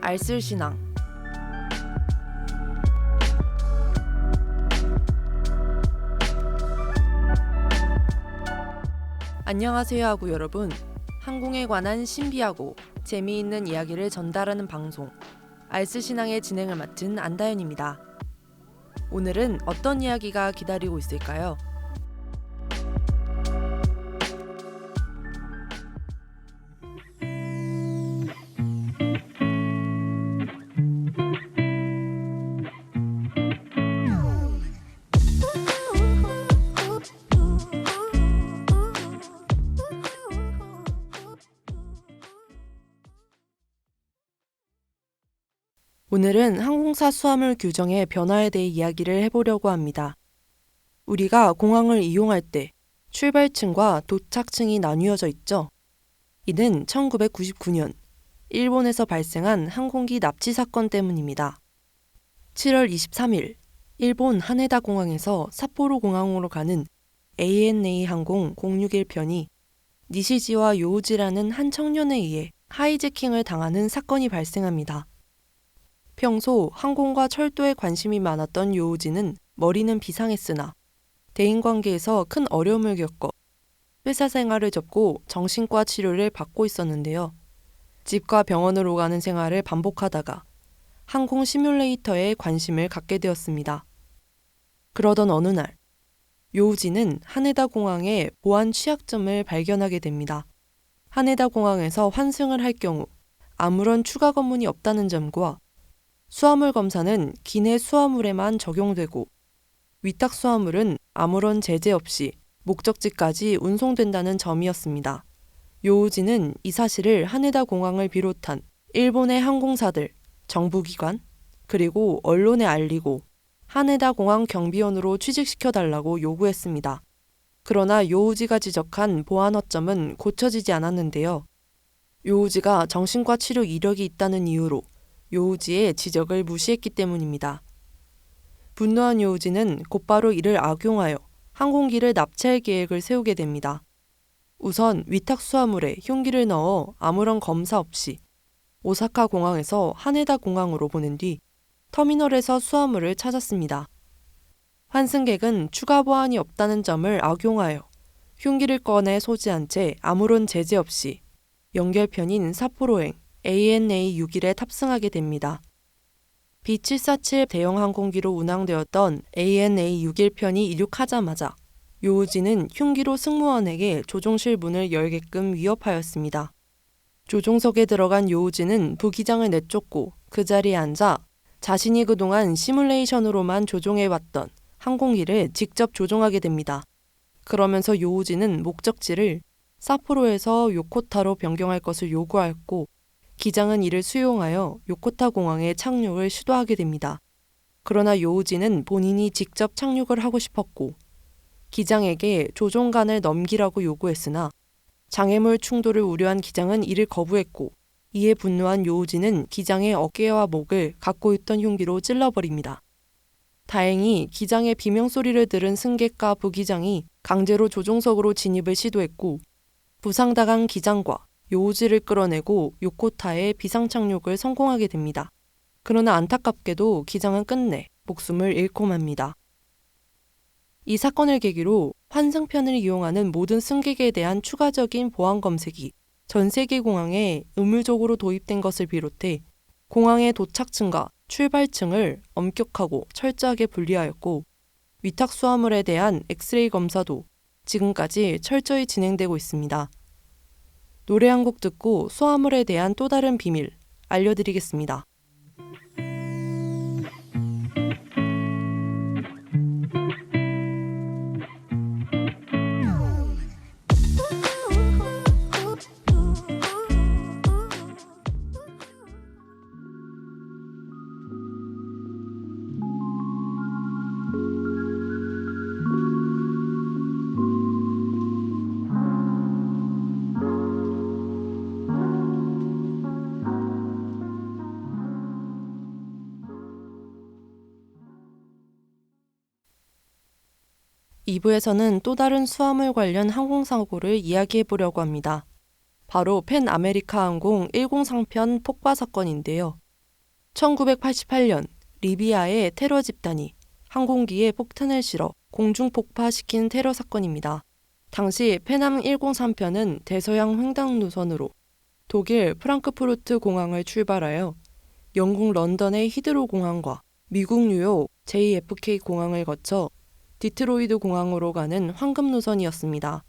알쓸신앙. 안녕하세요 하고 여러분. 항공에 관한 신비하고 재미있는 이야기를 전달하는 방송 알쓸신앙의 진행을 맡은 안다현입니다. 오늘은 어떤 이야기가 기다리고 있을까요? 오늘은 항공사 수화물 규정의 변화에 대해 이야기를 해보려고 합니다. 우리가 공항을 이용할 때 출발층과 도착층이 나뉘어져 있죠. 이는 1999년 일본에서 발생한 항공기 납치 사건 때문입니다. 7월 23일 일본 하네다 공항에서 삿포로 공항으로 가는 ANA 항공 061편이 니시지와 요우지라는 한 청년에 의해 하이제킹을 당하는 사건이 발생합니다. 평소 항공과 철도에 관심이 많았던 요우지는 머리는 비상했으나 대인관계에서 큰 어려움을 겪어 회사 생활을 접고 정신과 치료를 받고 있었는데요. 집과 병원으로 가는 생활을 반복하다가 항공 시뮬레이터에 관심을 갖게 되었습니다. 그러던 어느 날 요우지는 하네다 공항의 보안 취약점을 발견하게 됩니다. 하네다 공항에서 환승을 할 경우 아무런 추가 검문이 없다는 점과 수화물 검사는 기내 수화물에만 적용되고 위탁 수화물은 아무런 제재 없이 목적지까지 운송된다는 점이었습니다. 요우지는 이 사실을 하네다 공항을 비롯한 일본의 항공사들, 정부기관, 그리고 언론에 알리고 하네다 공항 경비원으로 취직시켜달라고 요구했습니다. 그러나 요우지가 지적한 보안 허점은 고쳐지지 않았는데요. 요우지가 정신과 치료 이력이 있다는 이유로 요우지의 지적을 무시했기 때문입니다. 분노한 요우지는 곧바로 이를 악용하여 항공기를 납치할 계획을 세우게 됩니다. 우선 위탁 수화물에 흉기를 넣어 아무런 검사 없이 오사카 공항에서 하네다 공항으로 보낸 뒤 터미널에서 수화물을 찾았습니다. 환승객은 추가 보안이 없다는 점을 악용하여 흉기를 꺼내 소지한 채 아무런 제재 없이 연결편인 삿포로행 ANA 61에 탑승하게 됩니다. B747 대형 항공기로 운항되었던 ANA 61편이 이륙하자마자 요우지는 흉기로 승무원에게 조종실 문을 열게끔 위협하였습니다. 조종석에 들어간 요우지는 부기장을 내쫓고 그 자리에 앉아 자신이 그동안 시뮬레이션으로만 조종해왔던 항공기를 직접 조종하게 됩니다. 그러면서 요우지는 목적지를 삿포로에서 요코타로 변경할 것을 요구하였고 기장은 이를 수용하여 요코타 공항에 착륙을 시도하게 됩니다. 그러나 요우지는 본인이 직접 착륙을 하고 싶었고 기장에게 조종관을 넘기라고 요구했으나 장애물 충돌을 우려한 기장은 이를 거부했고 이에 분노한 요우지는 기장의 어깨와 목을 갖고 있던 흉기로 찔러버립니다. 다행히 기장의 비명소리를 들은 승객과 부기장이 강제로 조종석으로 진입을 시도했고 부상당한 기장과 요우지를 끌어내고 요코타에 비상착륙을 성공하게 됩니다. 그러나 안타깝게도 기장은 끝내 목숨을 잃고 맙니다. 이 사건을 계기로 환승편을 이용하는 모든 승객에 대한 추가적인 보안 검색이 전 세계 공항에 의무적으로 도입된 것을 비롯해 공항의 도착층과 출발층을 엄격하고 철저하게 분리하였고 위탁 수화물에 대한 엑스레이 검사도 지금까지 철저히 진행되고 있습니다. 노래 한 곡 듣고 수화물에 대한 또 다른 비밀 알려드리겠습니다. 이 부에서는 또 다른 수화물 관련 항공사고를 이야기해 보려고 합니다. 바로 팬 아메리카 항공 103편 폭파 사건인데요. 1988년 리비아의 테러 집단이 항공기에 폭탄을 실어 공중 폭파시킨 테러 사건입니다. 당시 페남 103편은 대서양 횡단 노선으로 독일 프랑크푸르트 공항을 출발하여 영국 런던의 히드로 공항과 미국 뉴욕 JFK 공항을 거쳐 디트로이트 공항으로 가는 황금 노선이었습니다.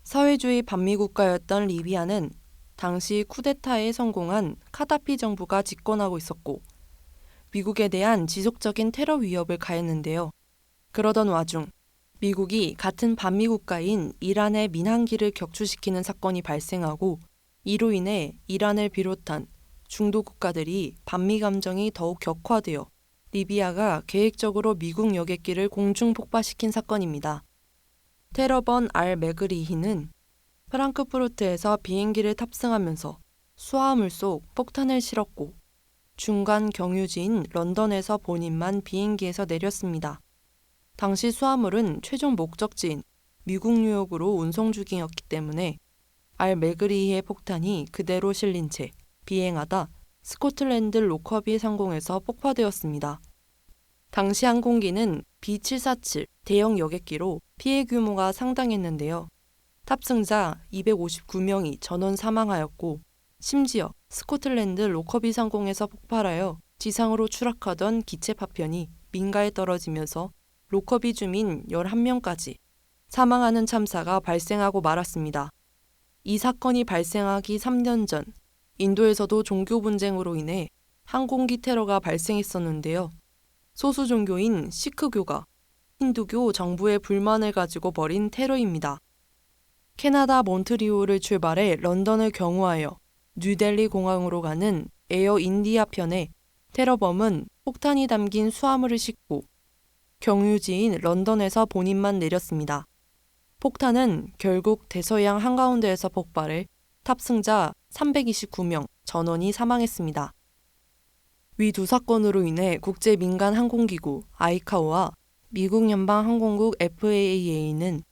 사회주의 반미 국가였던 리비아는 당시 쿠데타에 성공한 카다피 정부가 집권하고 있었고 미국에 대한 지속적인 테러 위협을 가했는데요. 그러던 와중 미국이 같은 반미 국가인 이란의 민항기를 격추시키는 사건이 발생하고 이로 인해 이란을 비롯한 중도 국가들이 반미 감정이 더욱 격화되어 리비아가 계획적으로 미국 여객기를 공중 폭파시킨 사건입니다. 테러번 알 메그리히는 프랑크푸르트에서 비행기를 탑승하면서 수화물 속 폭탄을 실었고 중간 경유지인 런던에서 본인만 비행기에서 내렸습니다. 당시 수화물은 최종 목적지인 미국 뉴욕으로 운송 중이었기 때문에 알 메그리히의 폭탄이 그대로 실린 채 비행하다 스코틀랜드 로커비 상공에서 폭파되었습니다. 당시 항공기는 B747 대형 여객기로 피해 규모가 상당했는데요. 탑승자 259명이 전원 사망하였고 심지어 스코틀랜드 로커비 상공에서 폭발하여 지상으로 추락하던 기체 파편이 민가에 떨어지면서 로커비 주민 11명까지 사망하는 참사가 발생하고 말았습니다. 이 사건이 발생하기 3년 전 인도에서도 종교 분쟁으로 인해 항공기 테러가 발생했었는데요. 소수 종교인 시크교가 힌두교 정부의 불만을 가지고 벌인 테러입니다. 캐나다 몬트리올을 출발해 런던을 경유하여 뉴델리 공항으로 가는 에어 인디아 편에 테러범은 폭탄이 담긴 수화물을 싣고 경유지인 런던에서 본인만 내렸습니다. 폭탄은 결국 대서양 한가운데에서 폭발해 탑승자 329명 전원이 사망했습니다. 위 두 사건으로 인해 국제민간항공기구 아이카오와 미국 연방항공국 FAA는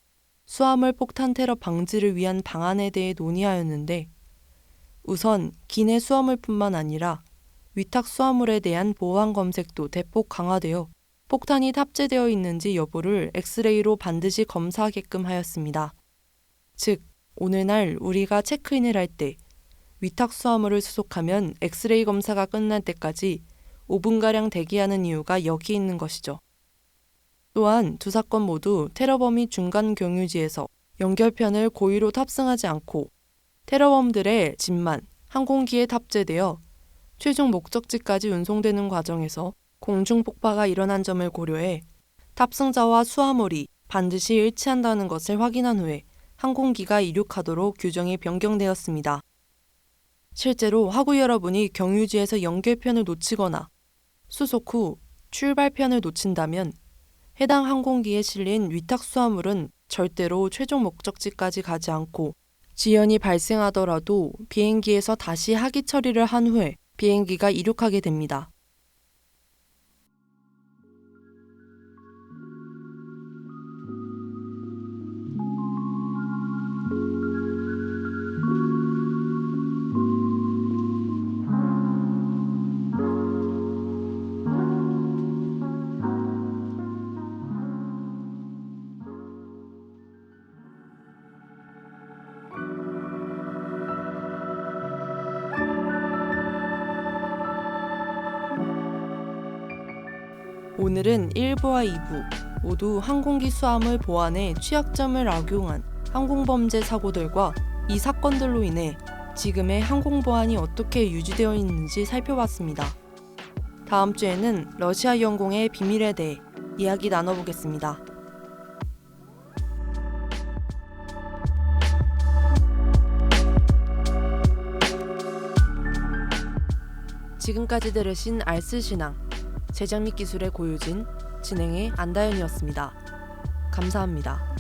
수화물 폭탄 테러 방지를 위한 방안에 대해 논의하였는데 우선 기내 수화물뿐만 아니라 위탁 수화물에 대한 보안 검색도 대폭 강화되어 폭탄이 탑재되어 있는지 여부를 엑스레이로 반드시 검사하게끔 하였습니다. 즉, 오늘날 우리가 체크인을 할 때 위탁 수화물을 수속하면 엑스레이 검사가 끝날 때까지 5분가량 대기하는 이유가 여기 있는 것이죠. 또한 두 사건 모두 테러범이 중간 경유지에서 연결편을 고의로 탑승하지 않고 테러범들의 짐만 항공기에 탑재되어 최종 목적지까지 운송되는 과정에서 공중 폭파가 일어난 점을 고려해 탑승자와 수화물이 반드시 일치한다는 것을 확인한 후에 항공기가 이륙하도록 규정이 변경되었습니다. 실제로 화구 여러분이 경유지에서 연결편을 놓치거나 수속 후 출발편을 놓친다면 해당 항공기에 실린 위탁 수화물은 절대로 최종 목적지까지 가지 않고 지연이 발생하더라도 비행기에서 다시 하기 처리를 한 후에 비행기가 이륙하게 됩니다. 오늘은 1부와 2부 모두 항공기 수화물 보안에 취약점을 악용한 항공범죄 사고들과 이 사건들로 인해 지금의 항공보안이 어떻게 유지되어 있는지 살펴봤습니다. 다음 주에는 러시아 영공의 비밀에 대해 이야기 나눠보겠습니다. 지금까지 들으신 알쓸신앙 제작 및 기술의 고유진, 진행의 안다현이었습니다. 감사합니다.